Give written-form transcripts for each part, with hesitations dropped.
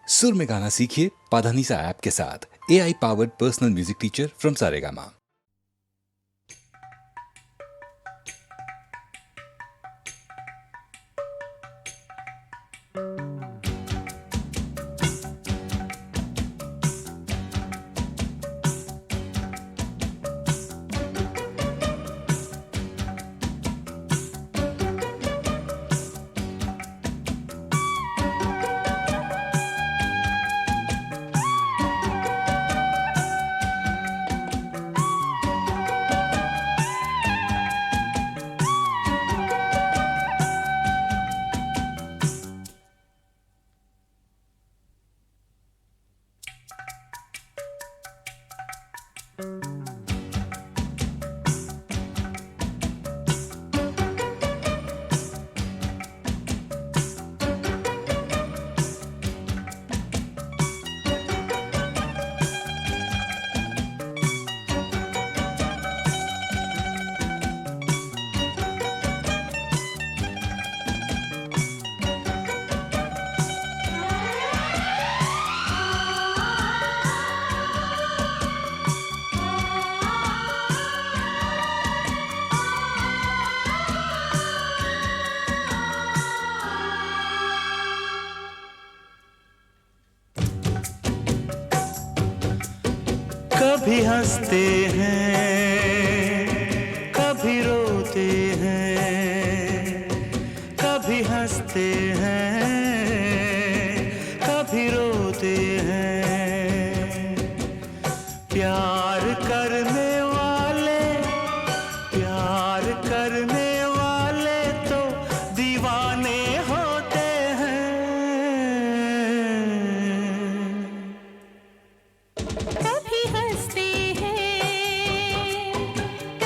सुर में गाना सीखिए पाधानीसा ऐप के साथ। AI powered personal music teacher from Saregama. कभी हंसते हैं, कभी रोते हैं, कभी हंसते हैं, कभी रोते हैं। प्यार करने वाले तो दीवाने होते हैं। कभी हंसते हैं,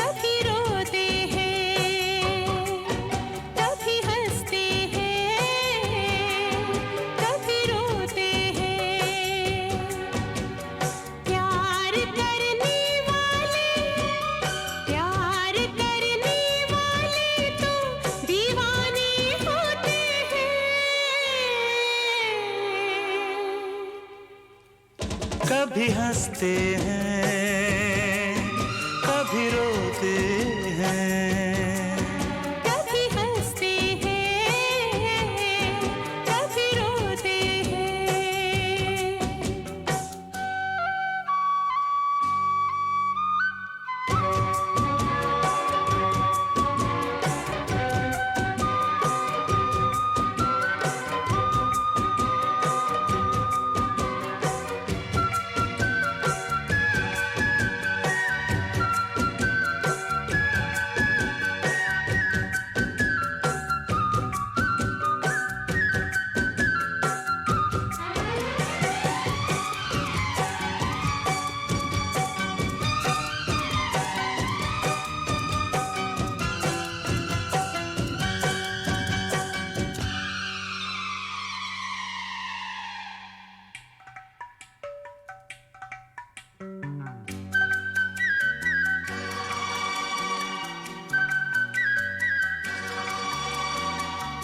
कभी रोते हैं, कभी हंसते हैं, कभी रोते हैं। प्यार करने वाले तो दीवाने होते हैं। कभी हंसते हैं, कभी रोते हैं। कभी हंसते हैं, कभी रोते हैं।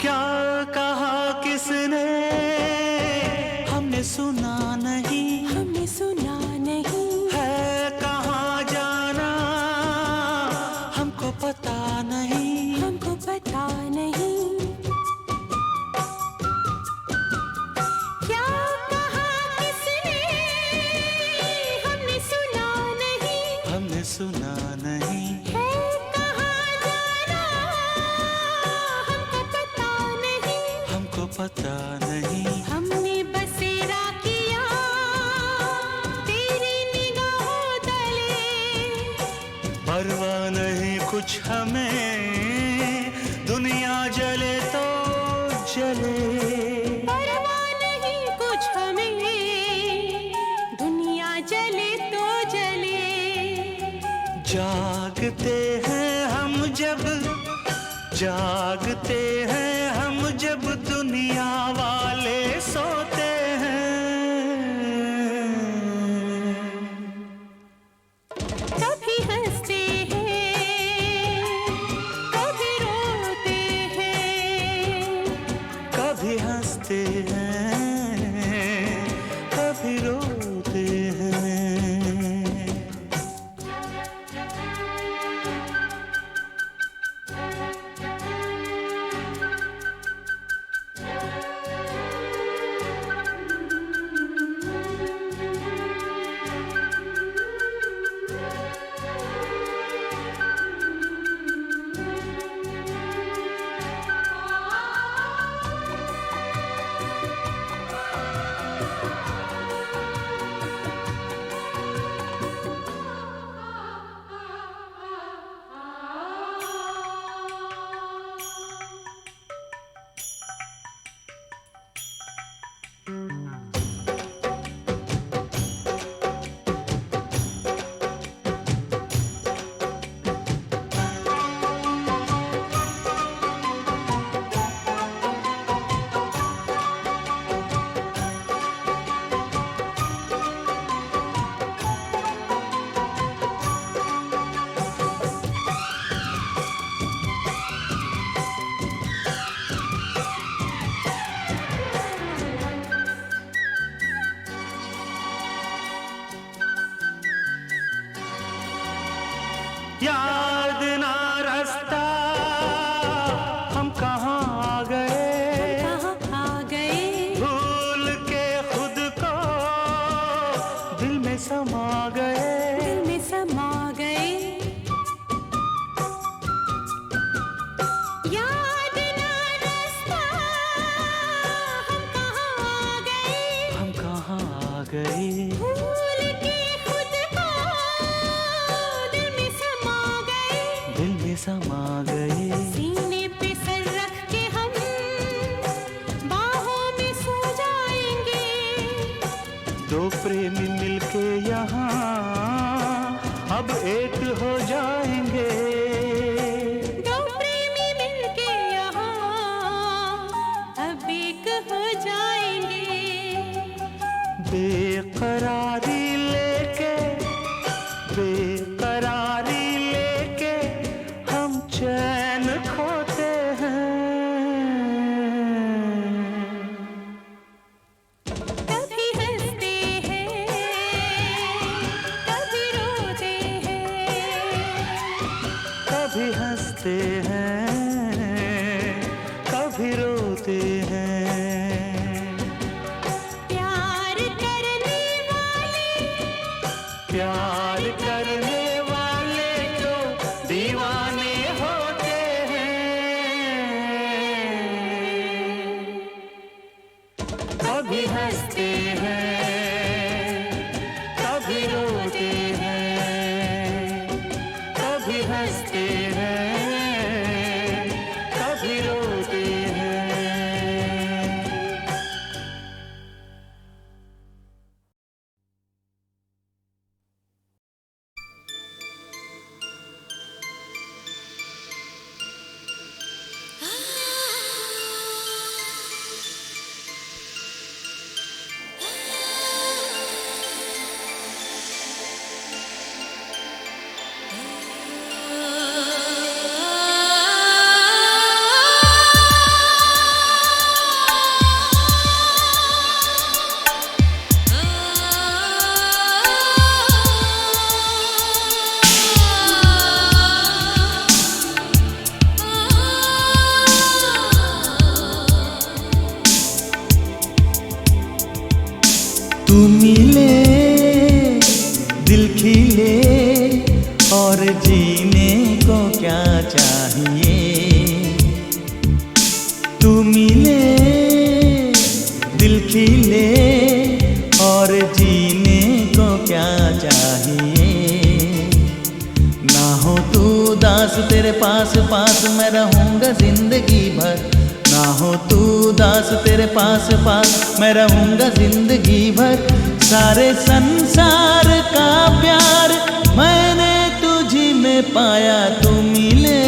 क्या कहा किसने हमने सुना नहीं, हमने सुना नहीं, है कहाँ जाना हमको पता नहीं। हमको पता नहीं। क्या कहा किसने हमने सुना नहीं, हमने सुना नहीं। है कहाँ जाना हमको पता नहीं। हमको पता नहीं। हमने बसेरा किया तेरी निगाहों तले। परवाह नहीं कुछ हमें, दुनिया जले तो जले। परवाह नहीं कुछ हमें, दुनिया जले तो जले। जागते हैं हम जब, जागते हैं हम जब दुनिया वाले सोते हैं। कभी हंसते हैं, कभी रोते हैं। कभी हंसते हैं, याद ना रास्ता हम कहाँ आ गए, कहाँ आ गए, भूल के खुद को दिल में समा गए। दिल में समा गए। याद ना रास्ता हम कहाँ आ गए, हम कहाँ आ गए, भूल के खुद को दिल में समा गए। दिल में समा गए। सीने पे सर रख के हम बाहों में सो जाएंगे। दो प्रेमी मिलके यहाँ अब एक हो जाएंगे। दो प्रेमी मिलके यहाँ अब एक हो जाएंगे। बेकरारी लेके, बेकरारी लेके हम चैन खोते हैं। कभी हंसते हैं, कभी रोते हैं। कभी हंसते हैं, कभी रोते हैं। प्यार करने वाले, प्यार करने वाले जो दीवाने होते हैं। कभी हंसते हैं, कभी रोते हैं। कभी हंसते हैं, कभी रोते हैं। तू मिले दिल खिले और जीने को क्या चाहिए। तू मिले दिल खिले और जीने को क्या चाहिए। ना हो तू दास तेरे पास पास मैं रहूँगा जिंदगी भर। ना हो तू दास तेरे पास पास मैं रहूँगा जिंदगी भर। सारे संसार का प्यार मैंने तुझी में पाया। तू मिले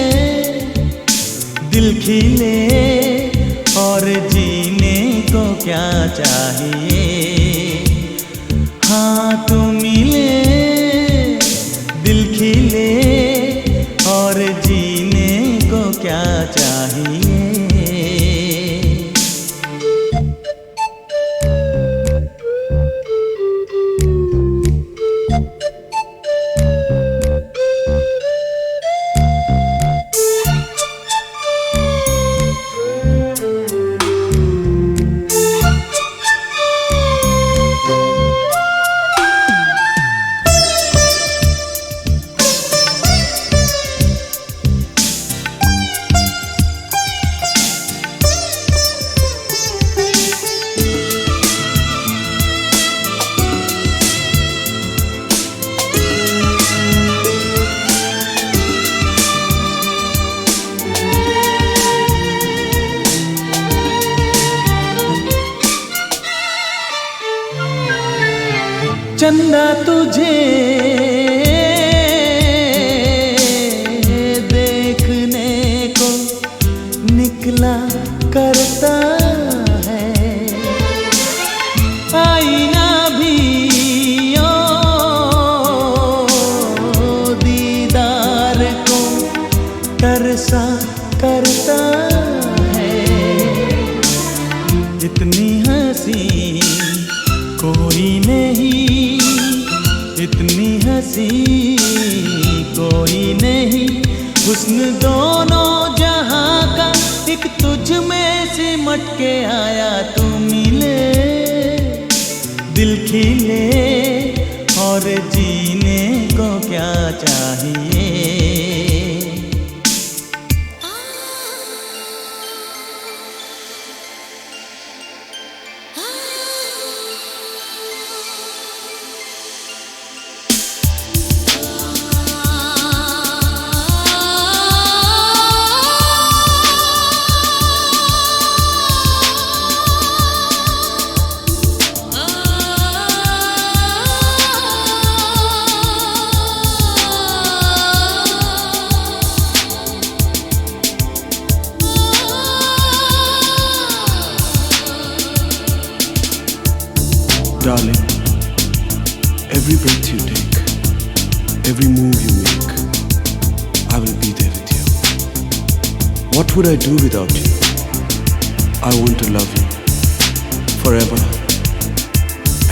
दिल खिले और जीने को क्या चाहिए। हाँ तू मिले दिल खिले और जीने को क्या चाहिए। चंदा तुझे देखने को निकला करता है। आईना भी ओ दीदार को तरसा करता है। इतनी हंसी कोई नहीं, इतनी हंसी कोई नहीं, हुस्न दोनों जहां का एक तुझ में सिमट के आया। तू मिले दिल खिले और जीने को क्या चाहिए। Darling, every breath you take, every move you make, I will be there with you. What would I do without you? I want to love you forever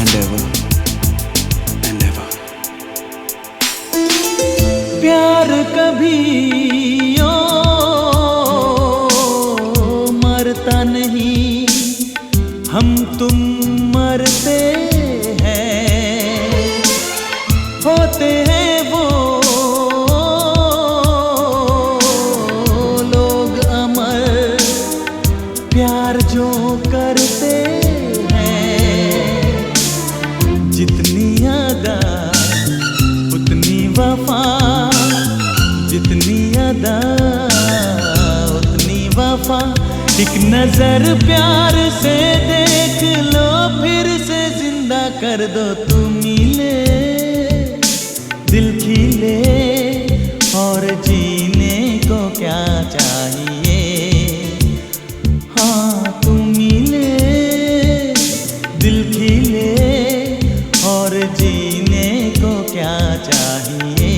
and ever and ever. प्यार कभी ओ मरता नहीं, हम तुम मरते हैं, होते हैं वो लोग अमर, प्यार जो करते हैं। जितनी अदा उतनी वफा, जितनी अदा उतनी वफा। एक नजर प्यार से देख लो, फिर से जिंदा कर दो। तू मिले दिल खिले और जीने को क्या चाहिए। हाँ तू मिले दिल खिले और जीने को क्या चाहिए।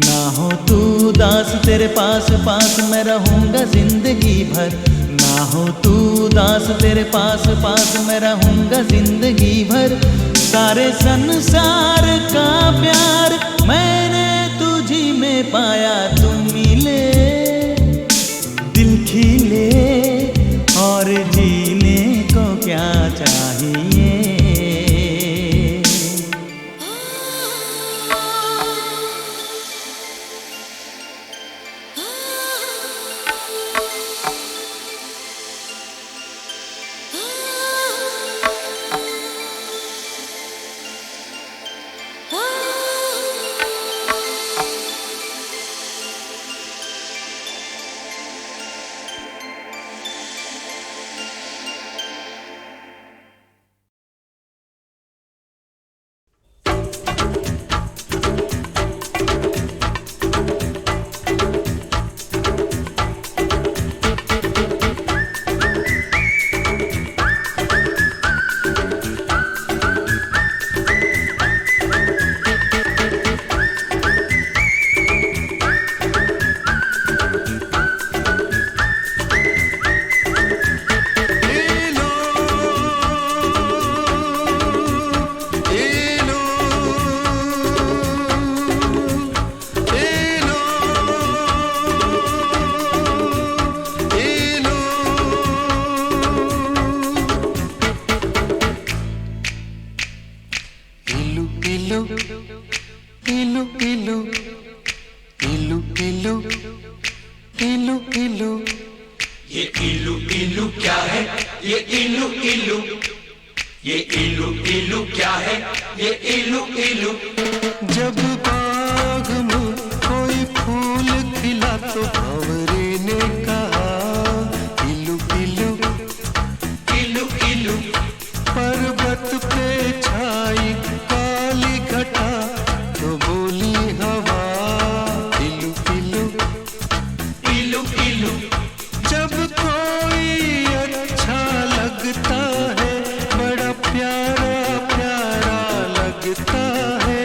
ना हो तू दास तेरे पास पास मैं रहूंगा जिंदगी भर। ना हो तू दास तेरे पास पास मैं रहूंगा जिंदगी भर। सारे संसार का प्यार मैंने तुझी में पाया। तू मिले दिल खिले और जीने को क्या चाहिए। जब बाग में कोई फूल खिला तो भंवरे ने कहा इलू इलू इलू इलू। पर्वत पे छाई काली घटा तो बोली हवा इलू इलू इलू इलू। जब कोई अच्छा लगता है, बड़ा प्यारा प्यारा लगता है,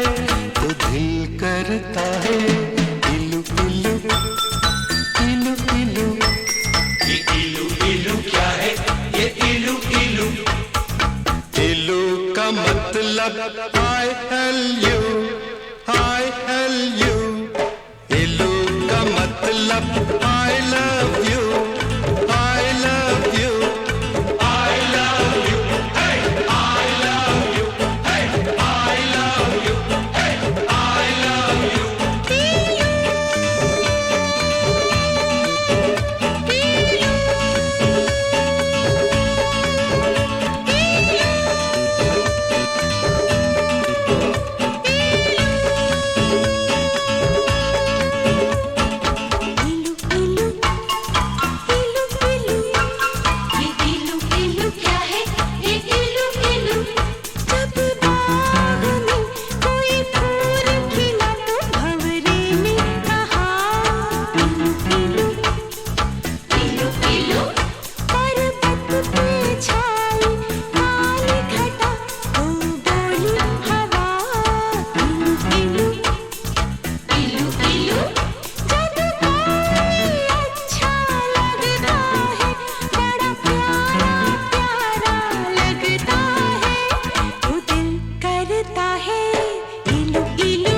तो दिल करता है इलू इलू इलू इलू। ये इलू इलू क्या है? ये इलू इलू। इलू का मतलब I L U, I L U, इलू का मतलब I love you, I love you, I love you, hey, I love you, hey, I love you, hey, I love you. ये इलू इलू क्या है ये इलू इलू जब बाग में कोई फूल खिला तो भंवरे ने कहा इलू इलू इलू इलू पर्वत पे छाई काली घटा तो बोली हवा इलू इलू इलू इलू जब कोई अच्छा लगता है बड़ा प्यारा प्यारा लगता है तो दिल करता है इलू इलू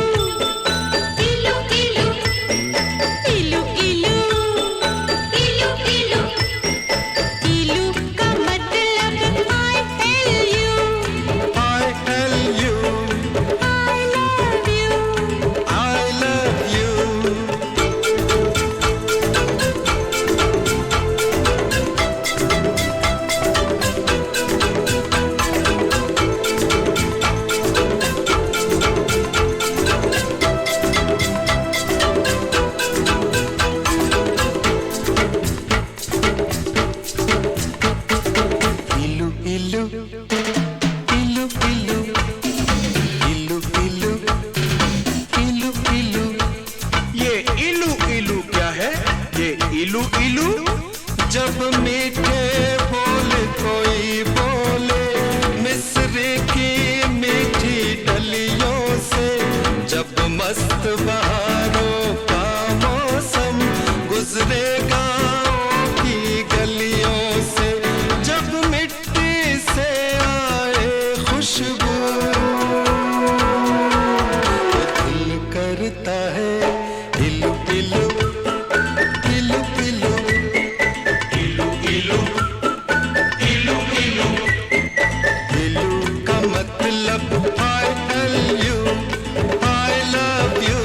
इलू इलू इलू इलू इलू इलू इलू का मतलब I tell you I L U, I love you I love you. इलू इलू इलू इलू इलू इलू इलू इलू ये इलू इलू क्या है ये इलू इलू जब मीठे बोल कोई बोले मिस्र की मीठी डलियों से जब मस्त बहारों का मौसम गुजरे गाँव की गलियों से जब मिट्टी से आए खुशबू तो दिल करता है इलू इलू इलू इलू इलू इलू इलू इलू इलू का मतलब I L U, I love you,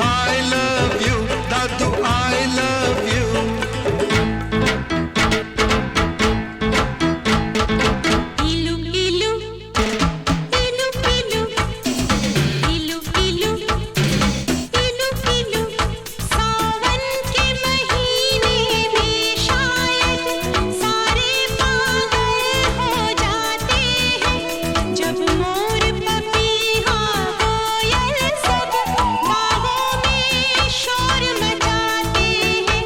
I love you, Dadu I love you. इलू इलू इलू इलू इलू इलू इलू इलू सावन के महीने में शायद सारे पागल हो जाते हैं जब मोर पपीहा कोयल सब बागों में शोर मचाते हैं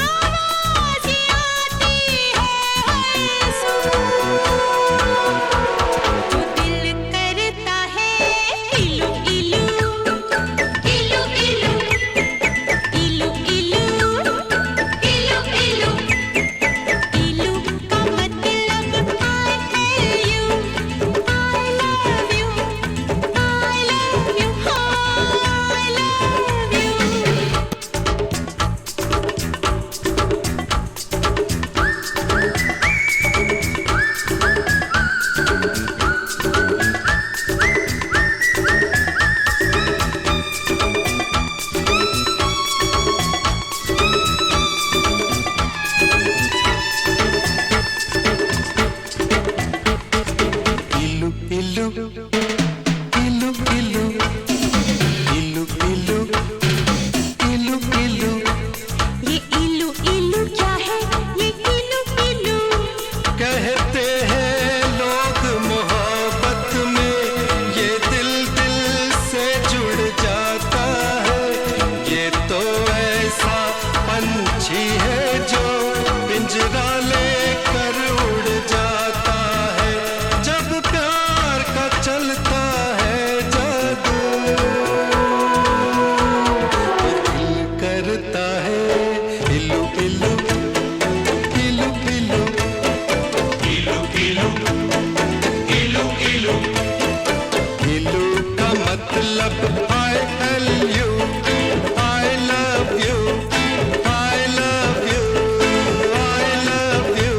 आवाज़ें आती है हर सुबह तो दिल करता है इलू इलू इलू इलू इलू इलू इलू इलू इलू का मतलब I tell you I love you I love you I love you इलू इलू इलू इलू इलू इलू इलू इलू ये इलू इलू क्या है ये इलू इलू कहते हैं लोग मोहब्बत में ये दिल दिल से जुड़ जाता है ये तो ऐसा पंछी है जो पिंजरा लेकर उड़ जाता है जब प्यार का चल मतलब I tell you I love you, I love you, I love you.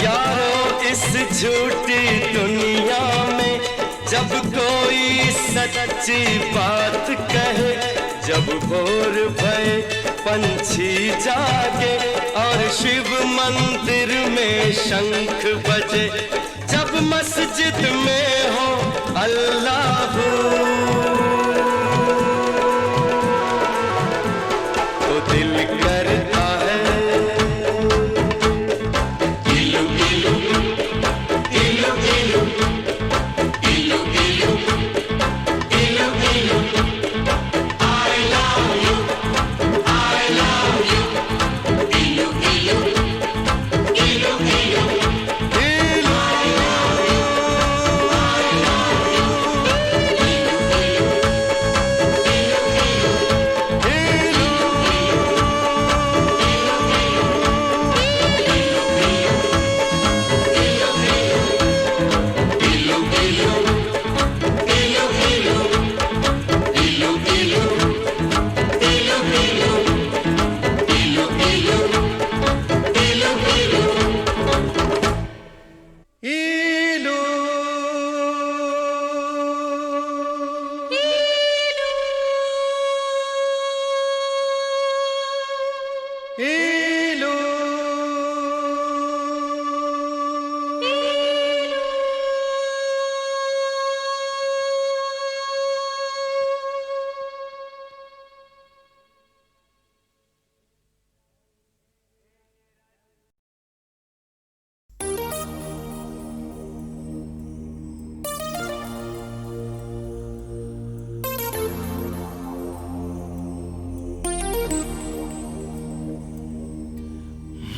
यारो इस झूठी दुनिया में जब कोई सच्ची बात कहे, जब भोर भये पंछी जागे और शिव मंदिर में शंख बजे, जब मस्जिद में हो अल्लाह तो दिल करता है इलू इलू इलू इलू इलू इलू इलू इलू I love you, I love you, इलू इलू इलू इलू इलू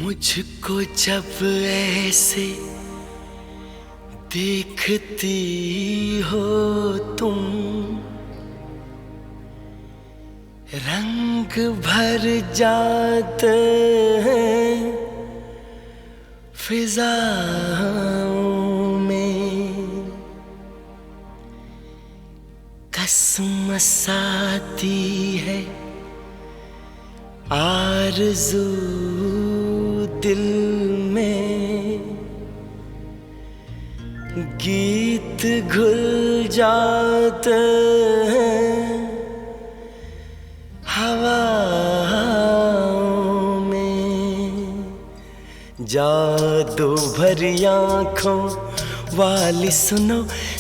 मुझको जब ऐसे देखती हो तुम, रंग भर जाते हैं फिजाओं में, कसमस आती है आरज़ू दिल में, गीत घुल जाते हैं हवाओं में, जादू भरी आँखों वाली सुनो,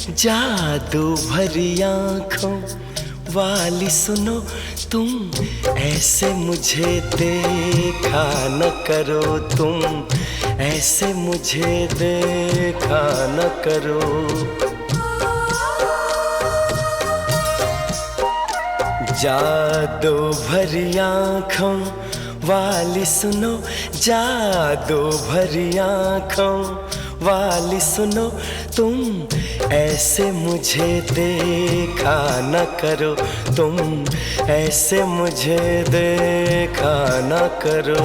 जादू भरी आँखों वाली सुनो, तुम ऐसे मुझे देखा न करो, तुम ऐसे मुझे देखा न करो। जादू भरी आँखों वाली सुनो, जादू भरी आँखों वाली सुनो, तुम ऐसे मुझे देखा न करो, तुम ऐसे मुझे देखा न करो।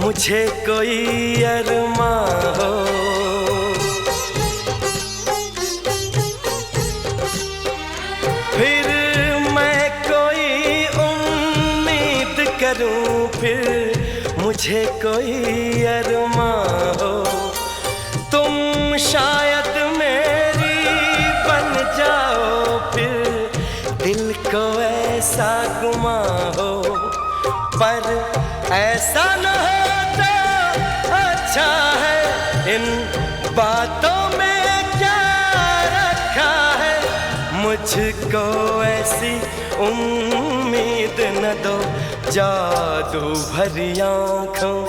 मुझे कोई अरमां हो। फिर मैं कोई उम्मीद करूं, फिर मुझे कोई अरमां हो। तुम शायद मेरी बन जाओ, फिर दिल को ऐसा गुमा हो। पर ऐसा न होता अच्छा है, इन बातों में क्या रखा है। मुझको ऐसी उम्मीद न दो, जादू भरी आँखों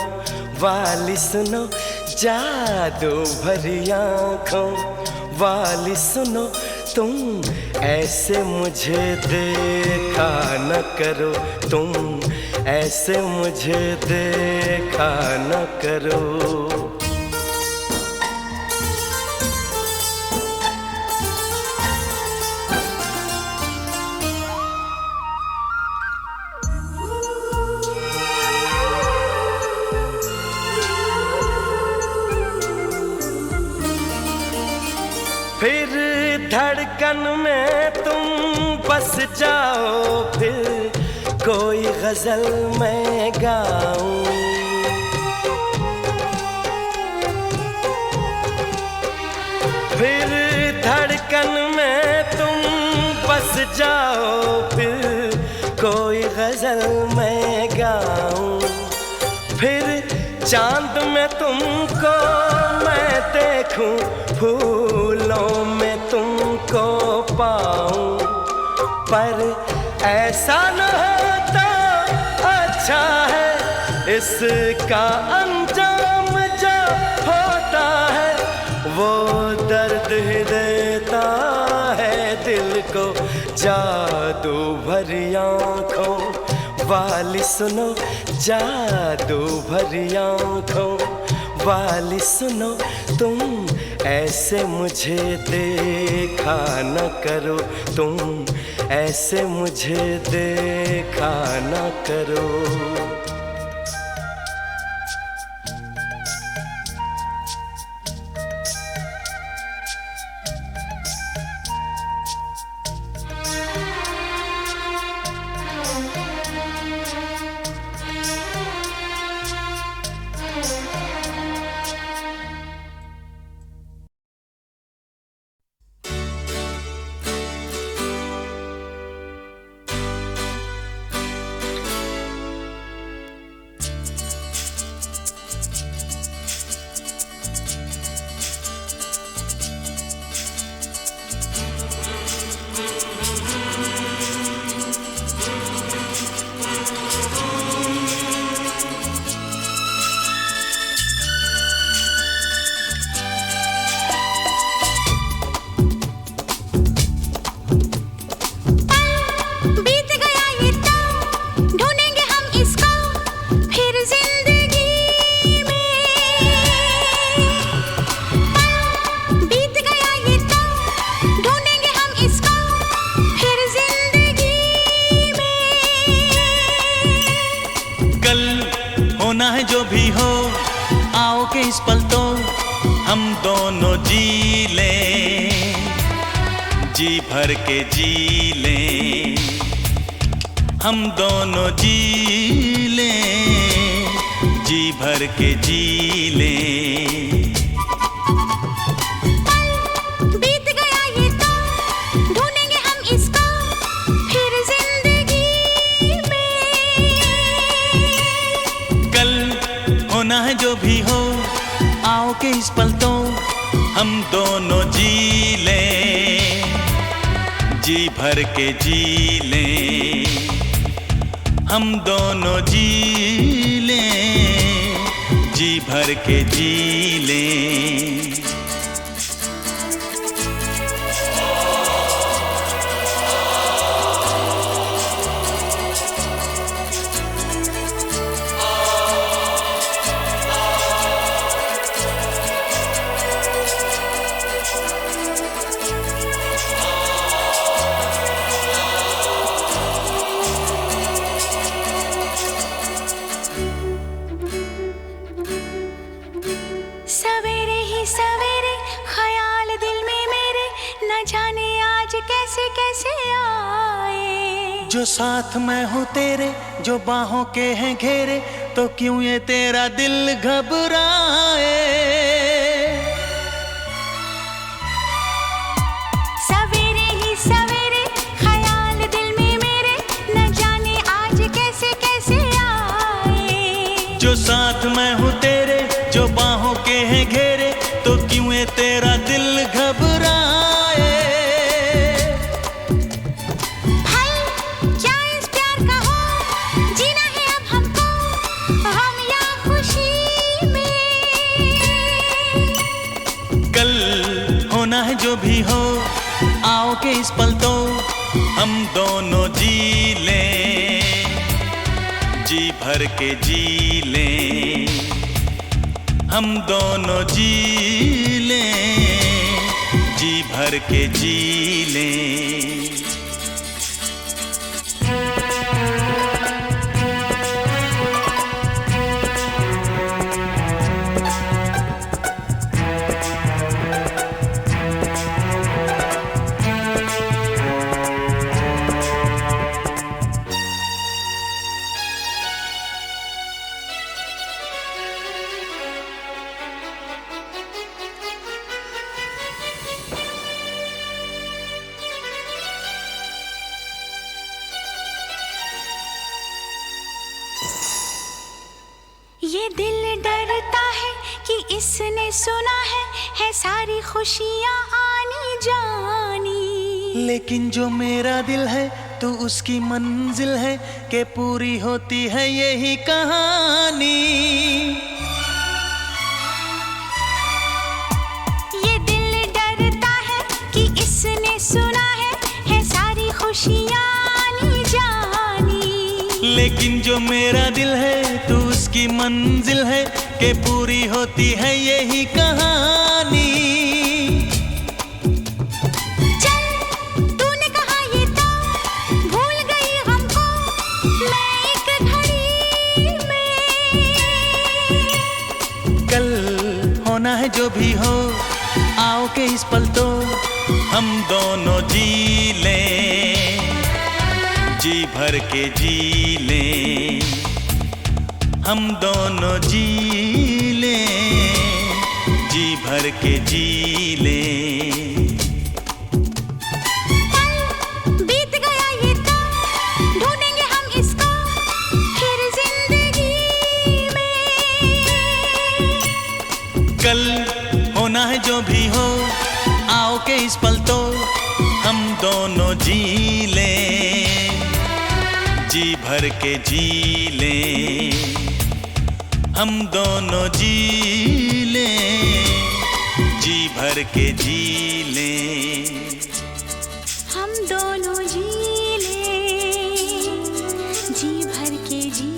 वाली सुनो, जादू भरी आँखों वाली सुनो। तुम ऐसे मुझे देखा न करो, तुम ऐसे मुझे देखा न करो। फिर धड़कन में तुम बस जाओ, फिर कोई गजल मैं गाऊं। फिर धड़कन में तुम बस जाओ, फिर कोई गजल मैं गाऊं। फिर चांद में तुमको मैं देखूं, फूलों में तुमको पाऊं। पर ऐसा न होता अच्छा है, इसका अंजाम जो होता है वो दर्द ही देता है दिल को। जादू भरी आँखों वाली सुनो, जादू भरी आँखों वाली सुनो। तुम ऐसे मुझे देखा न करो, तुम ऐसे मुझे देखा न करो। होना है जो भी हो, आओ के इस पल तो हम दोनों जी लें, जी भर के जी लें, हम दोनों जी लें, जी भर के जी लें। होना है जो भी हो, आओ के इस पल तो हम दोनों जी लें, जी भर के जी लें, हम दोनों जी लें, जी भर के जी लें। सवेरे ख्याल दिल में मेरे न जाने आज कैसे कैसे आए। जो साथ मैं हूँ तेरे, जो बाहों के हैं घेरे, तो क्यों ये तेरा दिल घबराए। सवेरे ही सवेरे ख्याल दिल में मेरे न जाने आज कैसे कैसे आए। जो साथ मैं हूँ तेरे, जो बाहों के हैं घेरे, तो क्यों ये तेरा दिल घबराए। भाई क्या इस प्यार का हो, जीना है अब हमको गम या खुशी में। कल होना है जो भी हो, आओ के इस पल तो हम दोनों जी लें, जी भर के जी लें, हम दोनों जी लें, जी भर के जी लें। ये दिल डरता है कि इसने सुना है सारी खुशियाँ आनी जानी। लेकिन जो मेरा दिल है तो उसकी मंजिल है कि पूरी होती है यही कहानी। ये दिल डरता है कि इसने सुना है सारी खुशियाँ आनी जानी। लेकिन जो मेरा दिल है तो उसकी मंजिल है कि पूरी होती है यही कहानी। चल तूने कहा ये तो भूल गई हमको मैं एक घड़ी में। कल होना है जो भी हो, आओ के इस पल तो हम दोनों जी लें, जी भर के जी लें, हम दोनों जी लें, जी भर के जी लें। पल बीत गया ये तो ढूंढेंगे हम इसको फिर जिंदगी में। कल होना है जो भी हो, आओ के इस पल तो हम दोनों जी लें, जी भर के जी लें, हम दोनों जी लें, जी भर के जी लें। हम दोनों जी लें, जी भर के जी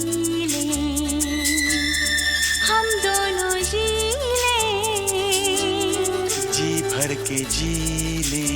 लें, हम दोनों जी लें, जी भर के जी लें।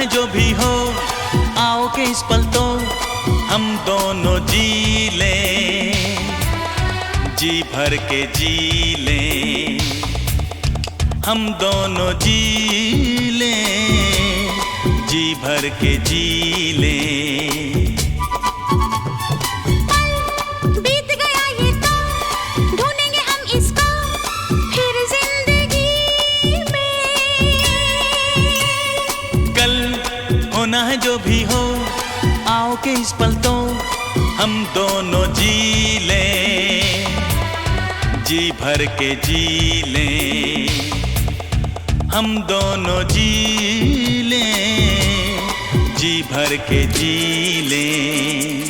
जो भी हो, आओ के इस पल तो हम दोनों जी लें, जी भर के जी लें, हम दोनों जी लें, जी भर के जी लें। बीत गया ये तो ढूंढेंगे हम इसको है जो भी हो, आओ के इस पल तो हम दोनों जी लें, जी भर के जी लें, हम दोनों जी लें, जी भर के जी लें।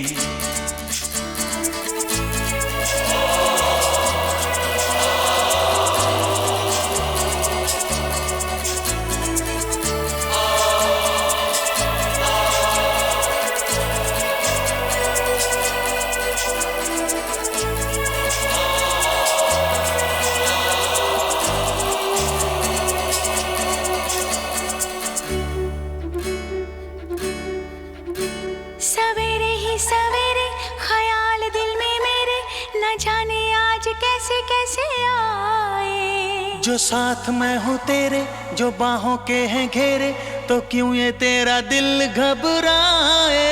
सवेरे ही सवेरे ख्याल दिल में मेरे, न जाने आज कैसे कैसे आए। जो साथ मैं हूँ तेरे, जो बाहों के हैं घेरे, तो क्यों ये तेरा दिल घबराए।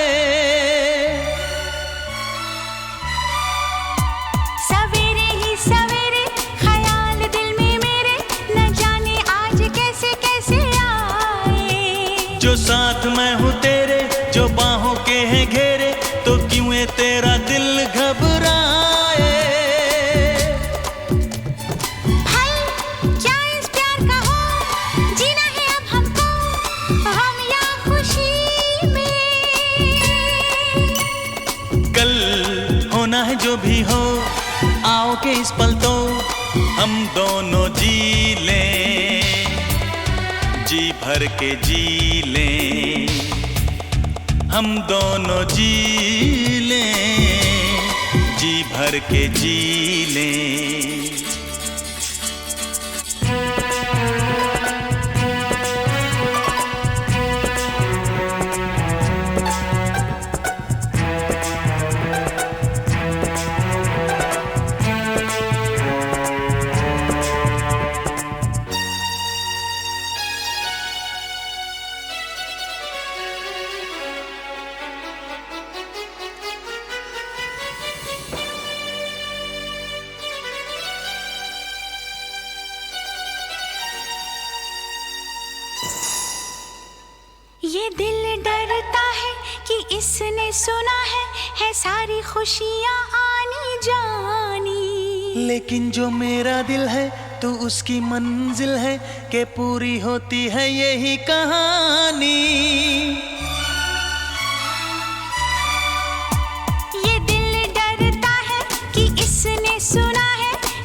सवेरे ही सवेरे ख्याल दिल में मेरे, न जाने आज कैसे कैसे आए। जो साथ मैं हूँ तेरे, जो बाहों के हैं घेरे, तो क्यों ये तेरा दिल घबराए। भाई क्या इस प्यार का हो, जीना है अब हमको, हम या खुशी में। कल होना है जो भी हो, आओ के इस पल तो हम दोनों जी लें, जी भर के जी लें, हम दोनों जी लें, जी भर के जी लें। ये दिल डरता है कि इसने सुना है सारी खुशियाँ आनी जानी। लेकिन जो मेरा दिल है तो उसकी मंजिल है, कि पूरी होती है यही कहानी। ये दिल डरता है कि इसने सुना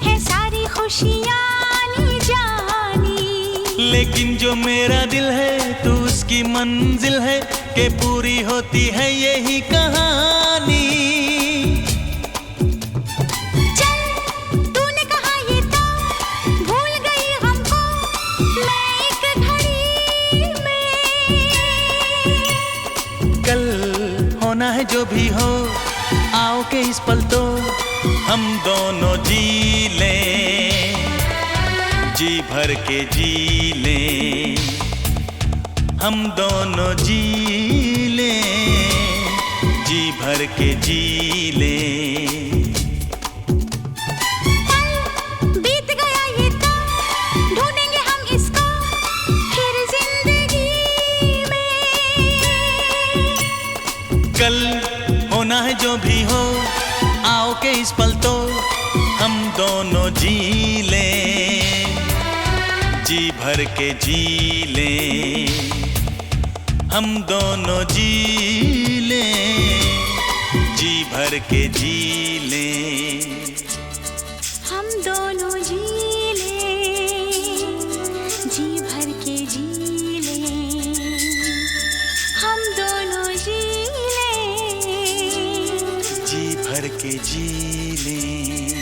है सारी खुशियाँ आनी जानी। लेकिन जो मेरा दिल है तो उसकी मंजिल है, कि पूरी होती है यही कहानी। चल तूने कहा ये तो भूल गई हमको मैं एक घड़ी में। कल होना है जो भी हो, आओ के इस पल तो हम दोनों जी लें, जी भर के जी लें, हम दोनों जी लें, जी भर के जी लें। कल बीत गया ये तो ढूंढेंगे हम इसको फिर जिंदगी में। कल होना है जो भी हो, आओ के इस पल तो हम दोनों जी लें, जी भर के जी लें, हम दोनों जी लें, जी भर के जी लें। हम दोनों जी लें, जी भर के जी लें, हम दोनों जी लें, जी भर के जी लें।